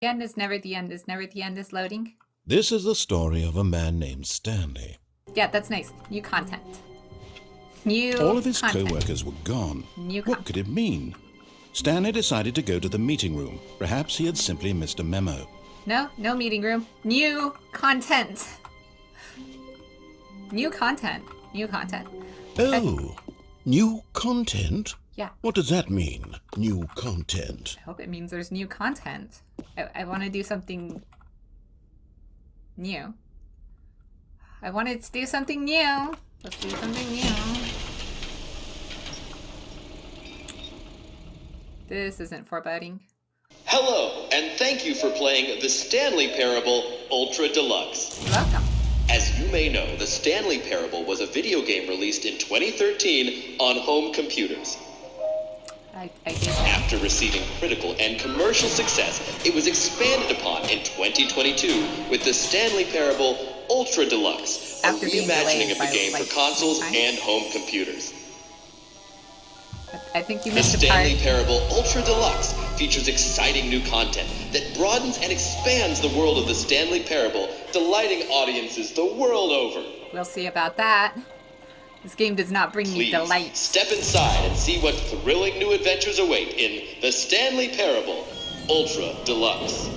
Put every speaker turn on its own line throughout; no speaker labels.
The end is never the end is never the end is loading.
This is the story of a man named Stanley.
Yeah, that's nice. New content. New
All of his
content.
co-workers were gone.
New
What could it mean? Stanley decided to go to the meeting room. Perhaps he had simply missed a memo.
No meeting room. New content. New content. New content.
Oh, new content?
Yeah.
What does that mean, new content?
I hope it means there's new content. I want to do something new. I wanted to do something new. Let's do something new. This isn't foreboding.
Hello, and thank you for playing the Stanley Parable Ultra Deluxe.
You're welcome.
As you may know, the Stanley Parable was a video game released in 2013 on home computers.
I did that.
After receiving critical and commercial success, it was expanded upon in 2022 with the Stanley Parable Ultra Deluxe, a
After being
reimagining
delayed
of the
by,
game
like,
for consoles
3 times.
and home computers.
I think you
The
missed a part.
Stanley Parable Ultra Deluxe features exciting new content that broadens and expands the world of the Stanley Parable, delighting audiences the world over.
We'll see about that. This game does not bring me
Please
delight.
step inside and see what thrilling new adventures await in the Stanley Parable Ultra Deluxe.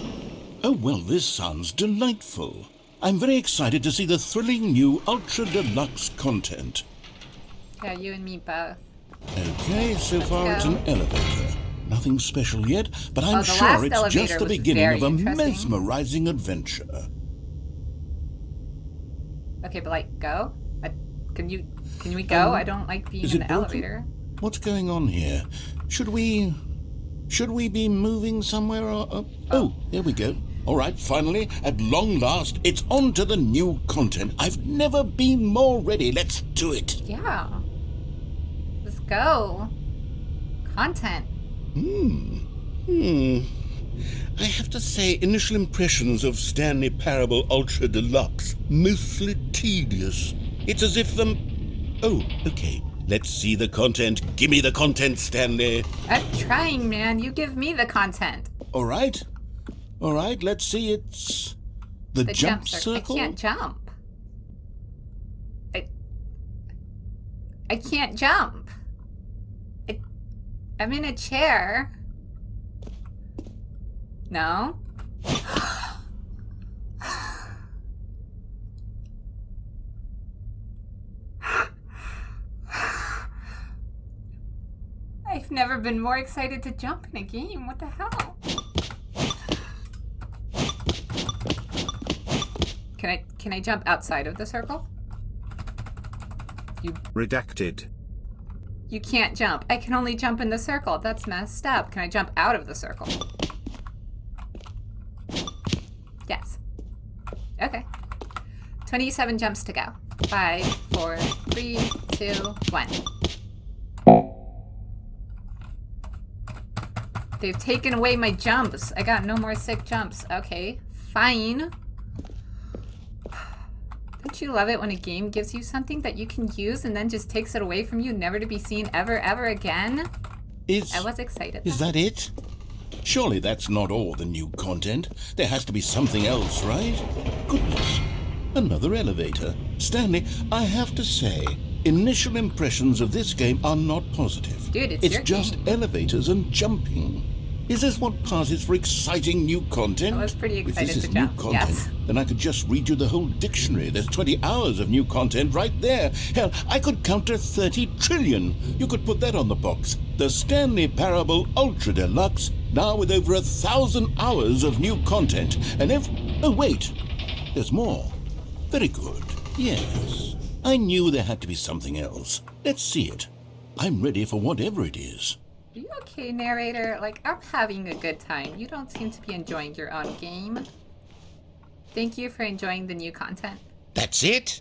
Oh, well, this sounds delightful. I'm very excited to see the thrilling new Ultra Deluxe content.
Yeah, you and me both.
Okay, so far it's
go.
an elevator. Nothing special yet, but I'm
the
sure
last
it's
elevator
just the
was
beginning
very
of a
interesting.
mesmerizing adventure.
Okay, but like, go? Can we go? I don't like being
is
in
it
the
broken?
elevator.
What's going on here? Should we be moving somewhere? Oh, there we go. All right, finally, at long last, it's on to the new content. I've never been more ready. Let's do it.
Yeah. Let's go. Content.
I have to say, initial impressions of Stanley Parable Ultra Deluxe, mostly tedious. It's as if Oh, okay. Let's see the content. Give me the content, Stanley.
I'm trying, man. You give me the content.
All right, let's see. It's the jump circle.
I can't jump. I can't jump. I'm in a chair. No? I've never been more excited to jump in a game. What the hell? Can I jump outside of the circle?
Redacted.
You can't jump. I can only jump in the circle. That's messed up. Can I jump out of the circle? Yes. Okay. 27 jumps to go. 5, 4, 3, 2, 1. They've taken away my jumps. I got no more sick jumps. Okay, fine. Don't you love it when a game gives you something that you can use and then just takes it away from you, never to be seen ever again? I was excited.
Is that it? Surely that's not all the new content. There has to be something else, right? Goodness. Another elevator. Stanley, I have to say, initial impressions of this game are not positive.
Dude, it's
It's
your
just
game.
elevators and jumping. Is this what passes for exciting new content?
I was pretty excited
If this
to
is
jump,
new content,
yes.
then I could just read you the whole dictionary. There's 20 hours of new content right there. Hell, I could count to 30 trillion. You could put that on the box. The Stanley Parable Ultra Deluxe, now with over 1,000 hours of new content. And oh wait, there's more. Very good. Yes. I knew there had to be something else. Let's see it. I'm ready for whatever it is.
Are you okay, narrator? Like, I'm having a good time. You don't seem to be enjoying your own game. Thank you for enjoying the new content.
That's it?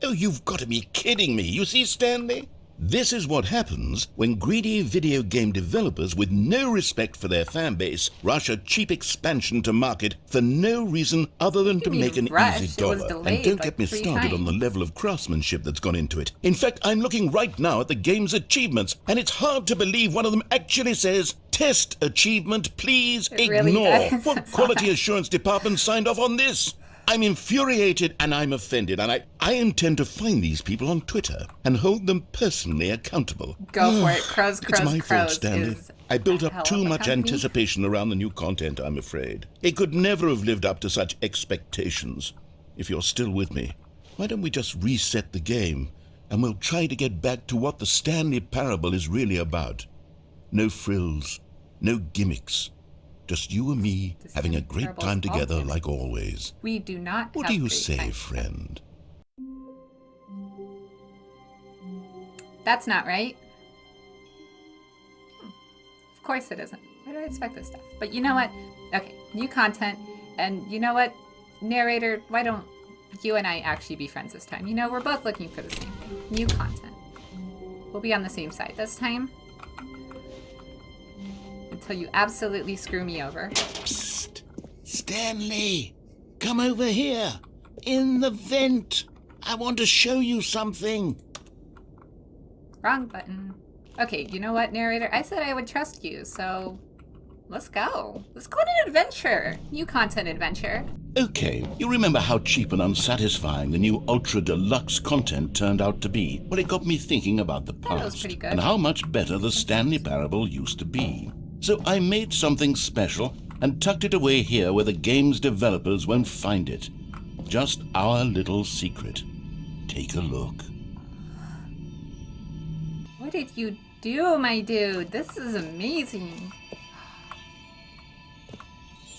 Oh, you've got to be kidding me. You see, Stanley? This is what happens when greedy video game developers with no respect for their fan base rush a cheap expansion to market for no reason other than to make an easy dollar. And don't get me started on the level of craftsmanship that's gone into it. In fact, I'm looking right now at the game's achievements, and it's hard to believe one of them actually says, "Test achievement, please ignore." What quality assurance department signed off on this? I'm infuriated and I'm offended, and I intend to find these people on Twitter and hold them personally accountable.
Go for it. Crows,
It's my fault,
Crows
Stanley. I built up too much anticipation around the new content, I'm afraid. It could never have lived up to such expectations. If you're still with me, why don't we just reset the game and we'll try to get back to what the Stanley Parable is really about. No frills, no gimmicks. Just you and me having a great time together like always.
We do not
What do you say, friend?
That's not right. Of course it isn't. Why do I expect this stuff? But you know what? Okay, new content. And you know what? Narrator, why don't you and I actually be friends this time? You know, we're both looking for the same thing. New content. We'll be on the same side this time. Until you absolutely screw me over.
Psst! Stanley! Come over here! In the vent! I want to show you something!
Wrong button. Okay, you know what, narrator? I said I would trust you, so let's go. Let's go on an adventure. New content adventure.
Okay, you remember how cheap and unsatisfying the new Ultra Deluxe content turned out to be? Well, it got me thinking about the
That was
past
pretty good.
and how much better the Stanley Parable used to be. So I made something special and tucked it away here where the game's developers won't find it. Just our little secret. Take a look.
What did you do, my dude? This is amazing.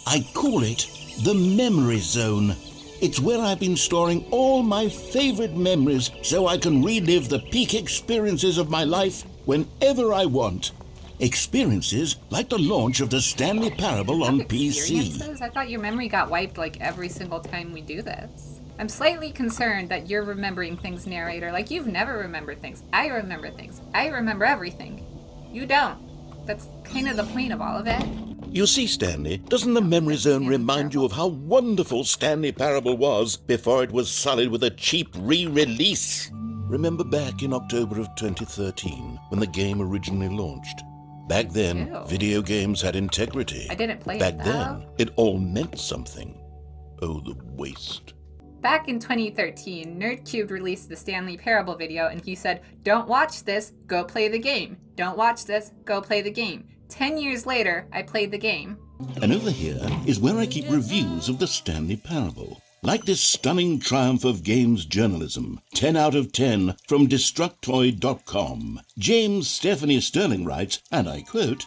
I call it the Memory Zone. It's where I've been storing all my favorite memories so I can relive the peak experiences of my life whenever I want. Experiences like the launch of the Stanley Parable on PC.
Experiences? I thought your memory got wiped like every single time we do this. I'm slightly concerned that you're remembering things, narrator, like you've never remembered things. I remember things. I remember everything. You don't. That's kind of the point of all of it.
You see, Stanley, doesn't the Memory Zone remind you of how wonderful Stanley Parable was before it was sullied with a cheap re-release? Remember back in October of 2013 when the game originally launched? Back then,
Ew.
video games had integrity.
I didn't play
Back
it, though.
then, it all meant something. Oh, the waste.
Back in 2013, NerdCubed released the Stanley Parable video and he said, "Don't watch this, go play the game. Don't watch this, go play the game." 10 years later, I played the game.
And over here is where I keep reviews of the Stanley Parable. Like this stunning triumph of games journalism, 10 out of 10 from Destructoid.com. James Stephanie Sterling writes, and I quote,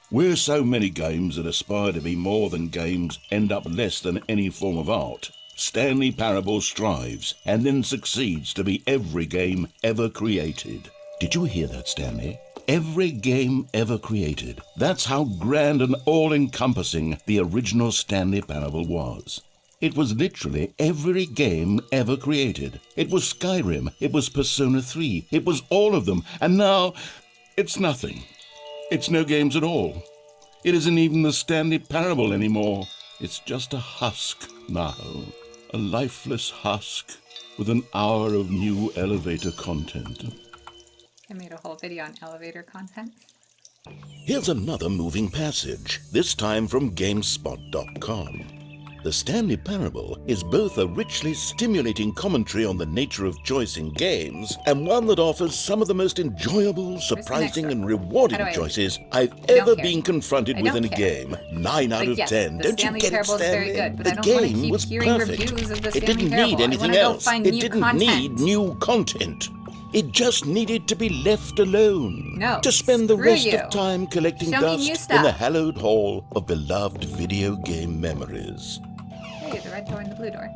"Where so many games that aspire to be more than games end up less than any form of art, Stanley Parable strives and then succeeds to be every game ever created." Did you hear that, Stanley? Every game ever created. That's how grand and all-encompassing the original Stanley Parable was. It was literally every game ever created. It was Skyrim, it was Persona 3, it was all of them, and now it's nothing. It's no games at all. It isn't even the Stanley Parable anymore. It's just a husk now. A lifeless husk with an hour of new elevator content.
I made a whole video on elevator content.
Here's another moving passage, this time from GameSpot.com. The Stanley Parable is both a richly stimulating commentary on the nature of choice in games and one that offers some of the most enjoyable, surprising, and rewarding choices I've ever been confronted with in a game. 9 out of 10. Don't you get it, Stanley? The game was perfect. It didn't need anything else. It didn't need new content. It just needed to be left alone.
No,
to spend the rest
you.
of time collecting
Show me new
dust
stuff.
in the hallowed hall of beloved video game memories.
Hey, the red door and the blue door.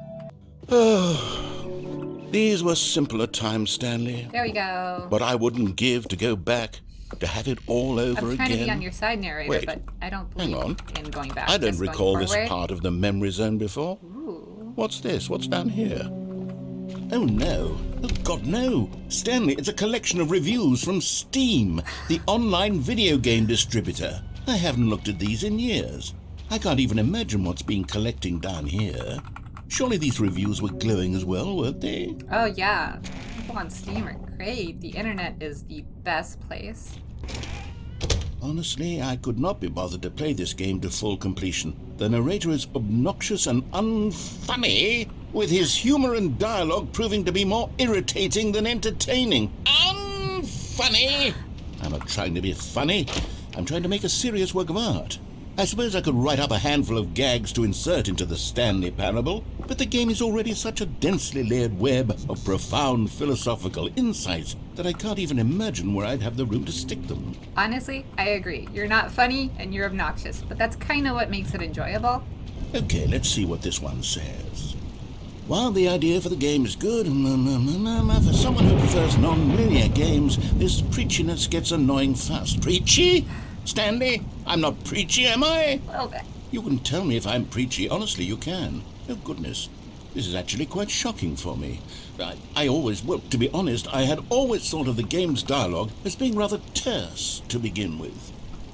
These were simpler times, Stanley.
There we go.
But I wouldn't give to go back, to have it all over
I'm trying
again.
to be on your side, narrator,
Wait,
but I don't
hang
believe
on.
in going back.
I don't
just going
recall this
forward.
part of the memory zone before.
Ooh.
What's this? What's down here? Oh no. Oh God, no. Stanley, it's a collection of reviews from Steam, the online video game distributor. I haven't looked at these in years. I can't even imagine what's been collecting down here. Surely these reviews were glowing as well, weren't they?
Oh yeah, people on Steam are great. The internet is the best place.
Honestly, I could not be bothered to play this game to full completion. The narrator is obnoxious and unfunny, with his humor and dialogue proving to be more irritating than entertaining. Unfunny! I'm not trying to be funny. I'm trying to make a serious work of art. I suppose I could write up a handful of gags to insert into the Stanley Parable, but the game is already such a densely layered web of profound philosophical insights that I can't even imagine where I'd have the room to stick them.
Honestly, I agree. You're not funny and you're obnoxious, but that's kind of what makes it enjoyable.
Okay, let's see what this one says. While the idea for the game is good, for someone who prefers non-linear games, this preachiness gets annoying fast. Preachy? Stanley, I'm not preachy, am I?
A little bit.
You can tell me if I'm preachy. Honestly, you can. Oh, goodness. This is actually quite shocking for me. Well, to be honest, I had always thought of the game's dialogue as being rather terse to begin with.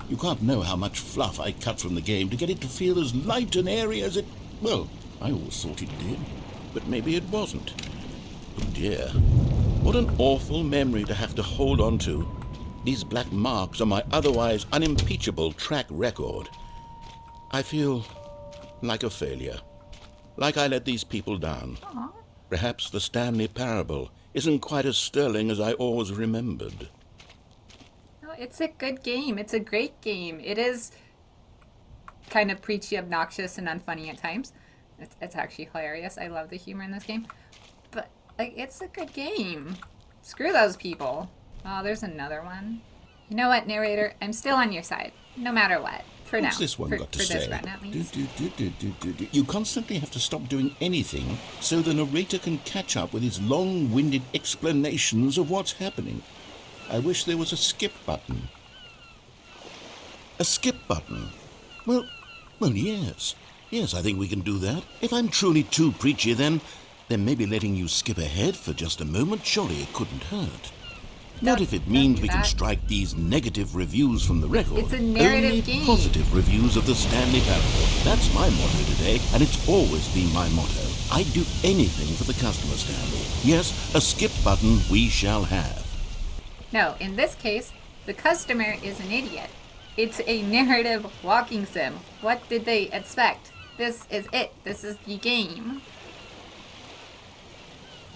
You can't know how much fluff I cut from the game to get it to feel as light and airy as it... Well, I always thought it did, but maybe it wasn't. Oh, dear. What an awful memory to have to hold on to. These black marks are my otherwise unimpeachable track record. I feel like a failure. Like I let these people down.
Aww.
Perhaps the Stanley Parable isn't quite as sterling as I always remembered.
No, it's a good game. It's a great game. It is kind of preachy, obnoxious, and unfunny at times. It's actually hilarious. I love the humor in this game. But, like, it's a good game. Screw those people. Oh, there's another one. You know what, narrator? I'm still on your side, no matter what. For
What's
now.
this one got to
for
say?
this run, at least.
You constantly have to stop doing anything so the narrator can catch up with his long-winded explanations of what's happening. I wish there was a skip button. A skip button? Well, yes. Yes, I think we can do that. If I'm truly too preachy, then maybe letting you skip ahead for just a moment, surely it couldn't hurt. Not if it means we can strike these negative reviews from the record.
It's a narrative
Only
game.
Positive reviews of the Stanley Parable. That's my motto today, and it's always been my motto. I'd do anything for the customer, Stanley. Yes, a skip button we shall have.
No, in this case, the customer is an idiot. It's a narrative walking sim. What did they expect? This is it. This is the game.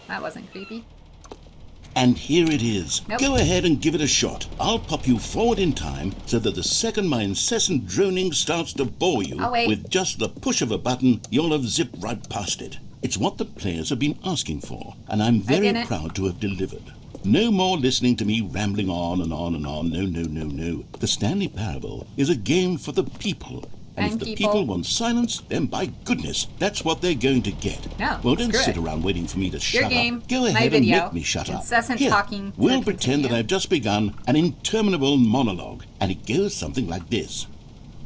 That wasn't creepy.
And here it is.
Nope.
Go ahead and give it a shot. I'll pop you forward in time so that the second my incessant droning starts to bore you,
Oh, wait.
with just the push of a button, you'll have zipped right past it. It's what the players have been asking for, and I'm very
didn't.
proud to have delivered. No more listening to me rambling on and on and on. No. The Stanley Parable is a game for the people. And if the people want silence, then by goodness, that's what they're going to get.
No,
well, don't
screw
sit
it.
around waiting for me to shut
Your game,
up. Go
my
ahead
video,
and make me shut up.
incessant
Here,
talking to
we'll pretend that
continue.
I've just begun an interminable monologue, and it goes something like this.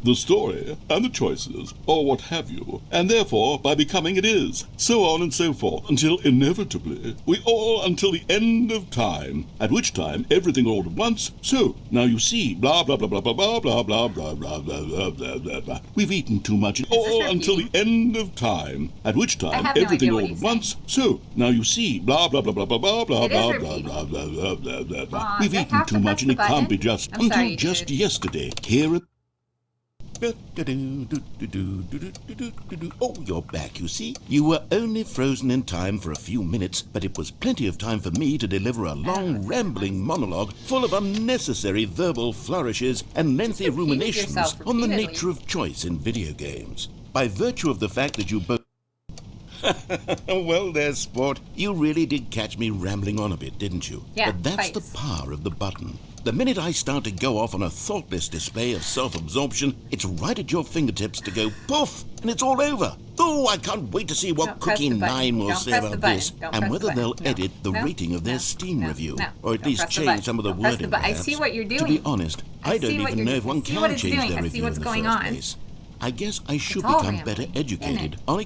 The story, and the choices, or what have you, and therefore, by becoming it is, so on and so forth, until inevitably, we all until the end of time, at which time everything all at once, so, now you see, blah blah blah blah blah blah blah blah blah blah blah blah blah blah blah. We've eaten too much, all until the end of time, at which time
have no
everything
idea what
all
he's
at once, so, now you see, blah blah blah blah blah blah blah
It is
blah
repeating.
blah blah blah blah blah blah.
Aw,
We've
they
eaten
have to
too
press
much, and
the
it can't
button?
be just
I'm
until
sorry,
just
dude.
yesterday. Here it. Oh, you're back, you see. You were only frozen in time for a few minutes, but it was plenty of time for me to deliver a long, rambling monologue full of unnecessary verbal flourishes and lengthy
Just repeated
ruminations
yourself
on the
repeatedly.
nature of choice in video games. By virtue of the fact that you both... Well, there, sport. You really did catch me rambling on a bit, didn't you?
Yeah,
But that's
twice.
the power of the button. The minute I start to go off on a thoughtless display of self-absorption, it's right at your fingertips to go poof, and it's all over. Oh, I can't wait to see what
Don't press
Cookie
the button.
9 will
Don't
say
press the
about
button.
this,
Don't
and
press
whether
the
they'll
button. No.
edit the
No.
rating of their
No.
Steam
No.
review,
No.
or at
Don't
least
press the
change
button.
some of the
Don't press the
wording,
button. I
perhaps.
see what you're
To
doing.
be honest,
I
I don't
see what
even
you're
know if
doing.
one
I see what
can
it's
change
doing.
their
I see
review
what's
in the
going
first
on.
place. I guess I should
It's all
become
rambling,
better
isn't
educated
it?
on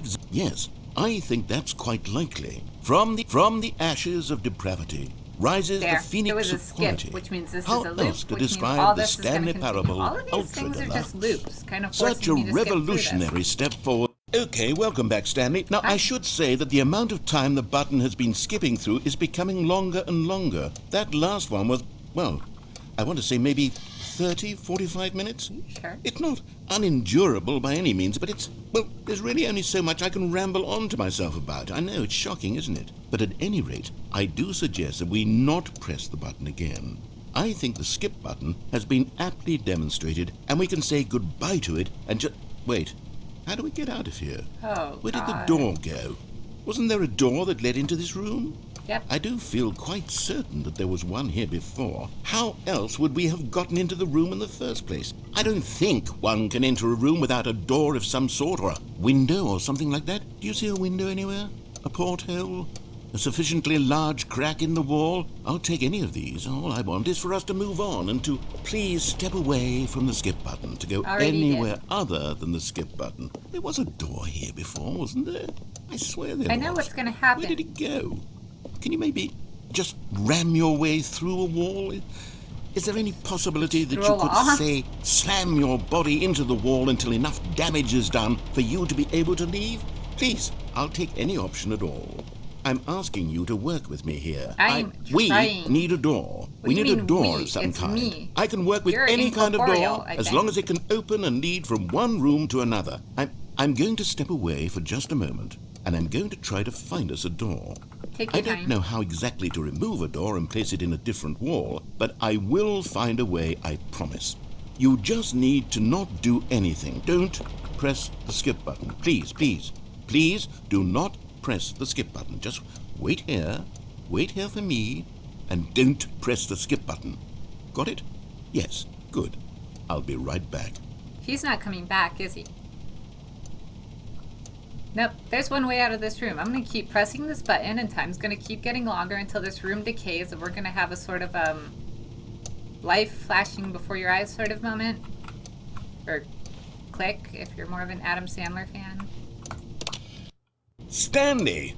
I think that's quite likely. From the ashes of depravity rises
There.
the phoenix
There was a
of
skip,
quality.
which means this
How
is a loop,
else to
which means
describe
all
the
this is going to
Stanley
continue.
Parable
All of these
Ultra
things are just
Deluxe?
loops, kind of
Such a
forcing me to skip through this.
revolutionary step forward. Okay, welcome back, Stanley. Now, I should say that the amount of time the button has been skipping through is becoming longer and longer. That last one was, well, I want to say maybe 30, 45 minutes?
Sure.
It's not unendurable by any means, but well, there's really only so much I can ramble on to myself about. I know, it's shocking, isn't it? But at any rate, I do suggest that we not press the button again. I think the skip button has been aptly demonstrated, and we can say goodbye to it and just... Wait, how do we get out of here?
Oh,
Where did the
God.
door go? Wasn't there a door that led into this room?
Yep.
I do feel quite certain that there was one here before. How else would we have gotten into the room in the first place? I don't think one can enter a room without a door of some sort, or a window or something like that. Do you see a window anywhere? A porthole? A sufficiently large crack in the wall? I'll take any of these. All I want is for us to move on and to please step away from the skip button, to go
Already
anywhere
did.
other than the skip button. There was a door here before, wasn't there? I swear there was.
I know what's going to happen.
Where did it go? Can you maybe just ram your way through a wall? Is there any possibility that
Through
you
a
could,
wall?
say, slam your body into the wall until enough damage is done for you to be able to leave? Please, I'll take any option at all. I'm asking you to work with me here. We
trying.
need a door.
What
We
do you
need a
mean
door
we?
of some
It's
kind.
me.
I can work with
You're
any kind of
incorporeal,
door
I
as
think.
long as it can open and lead from one room to another. I'm going to step away for just a moment, and I'm going to try to find us a door.
Take
I
your
don't
time.
know how exactly to remove a door and place it in a different wall, but I will find a way, I promise. You just need to not do anything. Don't press the skip button. Please, please, please do not press the skip button. Just wait here for me, and don't press the skip button. Got it? Yes, good. I'll be right back.
He's not coming back, is he? Nope, there's one way out of this room. I'm going to keep pressing this button, and time's going to keep getting longer until this room decays, and we're going to have a sort of life flashing before your eyes sort of moment. Or click, if you're more of an Adam Sandler fan.
Stanley,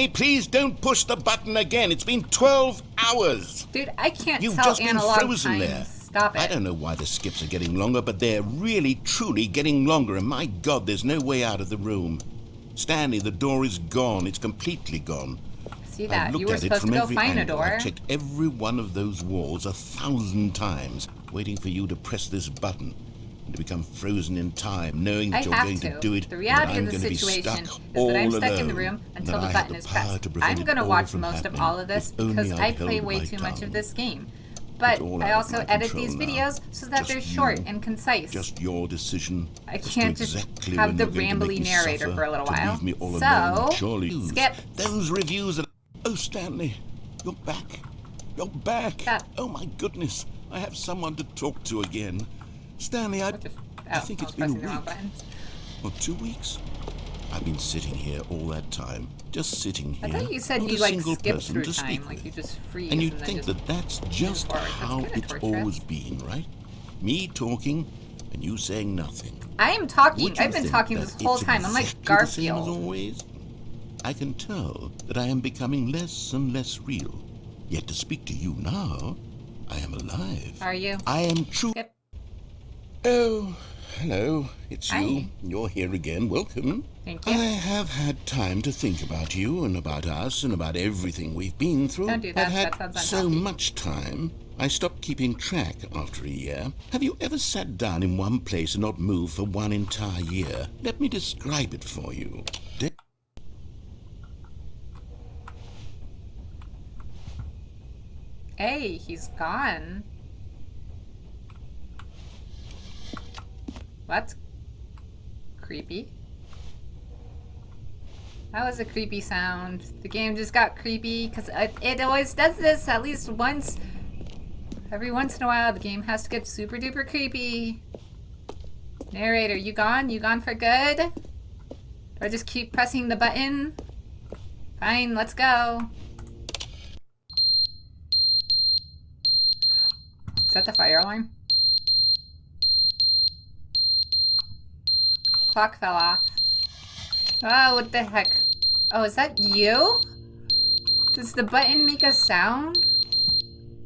please don't push the button again. It's been 12 hours.
Dude, I can't
You've
tell
just been
analog
frozen
time.
there.
Stop it.
I don't know why the skips are getting longer, but they're really, truly getting longer, and my God, there's no way out of the room. Stanley, the door is gone. It's completely gone.
See
I've
that?
looked
You were
at it
supposed to
from
go
every
find a
angle.
door.
I've checked every one of those walls 1,000 times, waiting for you to press this button and to become frozen in time, knowing
I
that you're
have
going
to.
to do it.
The
and
reality
that I'm
of the
going to be
situation
stuck
is
all
that I'm stuck in the
alone,
room
and
until
that
the
I have
button is
power
pressed.
to prevent
I'm
it
going to
all
watch
from
most of
happening
all of this
if only
because I
I'd
play
held
way
my
too much of
tongue.
this game. But
all
I
out of
also
my
edit
control
these
now.
videos so that
Just
they're
you.
short and concise.
Just your decision.
I
as to
can't just
exactly
have
when
the
you're going to make
rambly
me
narrator
suffer
for a little
to
while.
leave me all
So,
alone. Surely
skip.
those reviews that... Oh, Stanley, you're back. You're back.
Stop.
Oh, my goodness. I have someone to talk to again. Stanley, I think it's been a
pressing the wrong
week.
buttons.
Or 2 weeks. I've been sitting here all that time, just sitting here.
I thought you said
not
you
a
like
single
skip
person
through
to
time,
speak
like
with.
you just freeze.
And you'd
then
think
just
that that's just
forward. That's
how
kinda
it's
torturous.
always been, right? Me talking and you saying nothing.
I am talking.
Would you
I've been
think
talking
that
this whole
it's
time. I'm like
exactly the same as
Garfield.
always? I can tell that I am becoming less and less real. Yet to speak to you now, I am alive.
Are you?
I am true.
Skip.
Oh, hello. It's
Hi.
you. You're here again. Welcome.
Thank
I
you.
have had time to think about you and about us and about everything we've been through.
Don't do that.
I've had
That sounds
so
unhealthy.
much time. I stopped keeping track after a year. Have you ever sat down in one place and not moved for one entire year? Let me describe it for you.
Hey, he's gone. That's creepy. That was a creepy sound. The game just got creepy because it always does this at least once. Every once in a while, the game has to get super duper creepy. Narrator, you gone? You gone for good? Or just keep pressing the button? Fine, let's go. Is that the fire alarm? Clock fell off. Oh, what the heck? Oh, is that you? Does the button make a sound?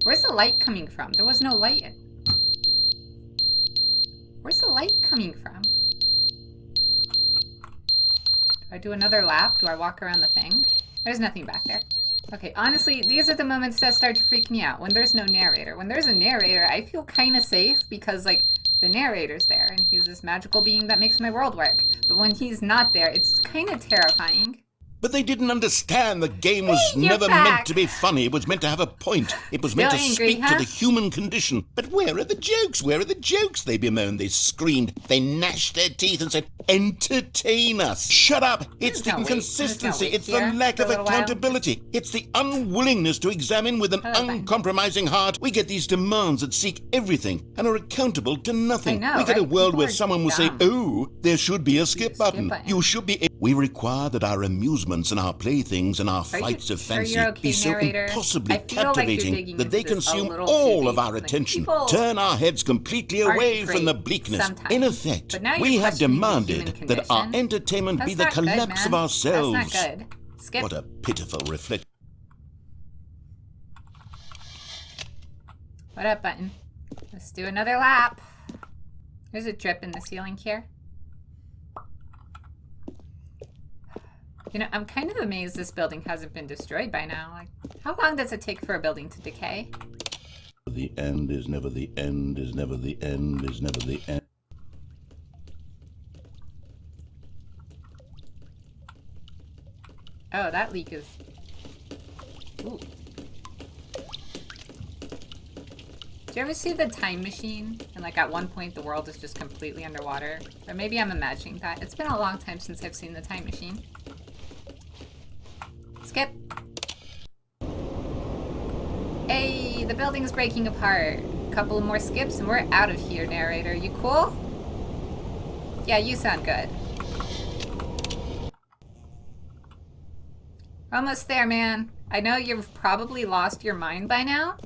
Where's the light coming from? There was no light. Where's the light coming from? Do I do another lap? Do I walk around the thing? There's nothing back there. Okay, honestly, these are the moments that start to freak me out. When there's no narrator. When there's a narrator, I feel kind of safe because, like, the narrator's there and he's this magical being that makes my world work. But when he's not there, it's kind of terrifying.
But they didn't understand the game was
Hey, you're
never
back.
meant to be funny. It was meant to have a point. It was meant to
Still angry,
speak
huh?
to the human condition. But where are the jokes? Where are the jokes? They bemoaned, they screamed, they gnashed their teeth and said, entertain us. Shut up. It's the
no wait.
inconsistency.
There's no wait
It's the
here
lack
for a
of
little while.
accountability. It's the unwillingness to examine with an
Oh, fine.
uncompromising heart. We get these demands that seek everything and are accountable to nothing.
I know,
we get a
right?
world
People
where
are
someone will say,
dumb.
oh, there should be a skip button.
button.
You should be... We require that our amusements and our playthings and our
Are you
fights of
sure
fancy
you're okay,
be so
narrator?
impossibly
I feel like you're
captivating
digging
that they
into this a
consume
little too
all
deep.
of our
Like,
attention,
people
turn our heads completely
aren't
away from
great
the bleakness.
sometimes.
In effect,
But now
we
you're
have
questioning the
demanded
human
that our
condition.
entertainment be
That's
the
not good,
collapse of
man.
ourselves.
That's not good. Skip.
What a pitiful reflection.
What up, button? Let's do another lap. There's a drip in the ceiling here. You know, I'm kind of amazed this building hasn't been destroyed by now. Like, how long does it take for a building to decay?
The end is never the end, is never the end, is never the end.
Oh, that leak is... Ooh. Do you ever see The Time Machine? And like at one point the world is just completely underwater? Or maybe I'm imagining that. It's been a long time since I've seen The Time Machine. Skip. Hey, the building's breaking apart. Couple more skips and we're out of here, narrator. You cool? Yeah, you sound good. Almost there, man. I know you've probably lost your mind by now.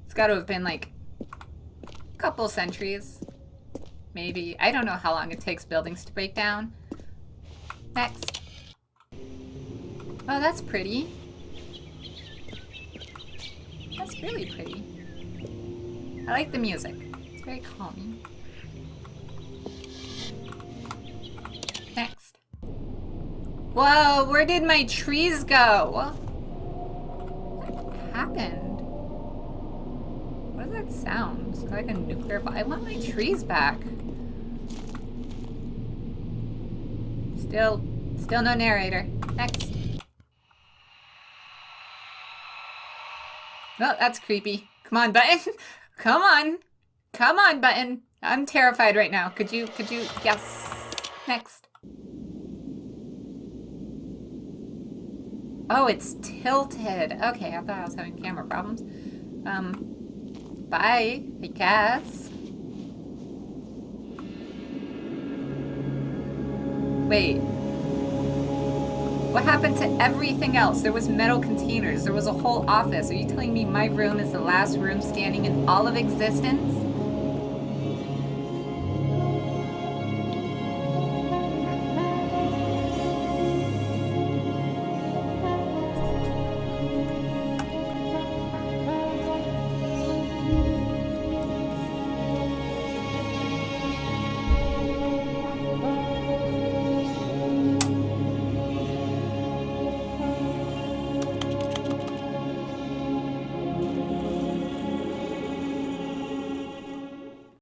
It's got to have been like a couple centuries. Maybe. I don't know how long it takes buildings to break down. Next. Oh, that's pretty. That's really pretty. I like the music. It's very calming. Next. Whoa, where did my trees go? What happened? What does that sound? Is it like a nuclear bomb? I want my trees back. Still no narrator. Next. Oh, that's creepy. Come on, button. Come on. Come on, button. I'm terrified right now. Could you, yes. Next. Oh, it's tilted. Okay, I thought I was having camera problems. Bye, I guess. Wait. What happened to everything else? There was metal containers. There was a whole office. Are you telling me my room is the last room standing in all of existence?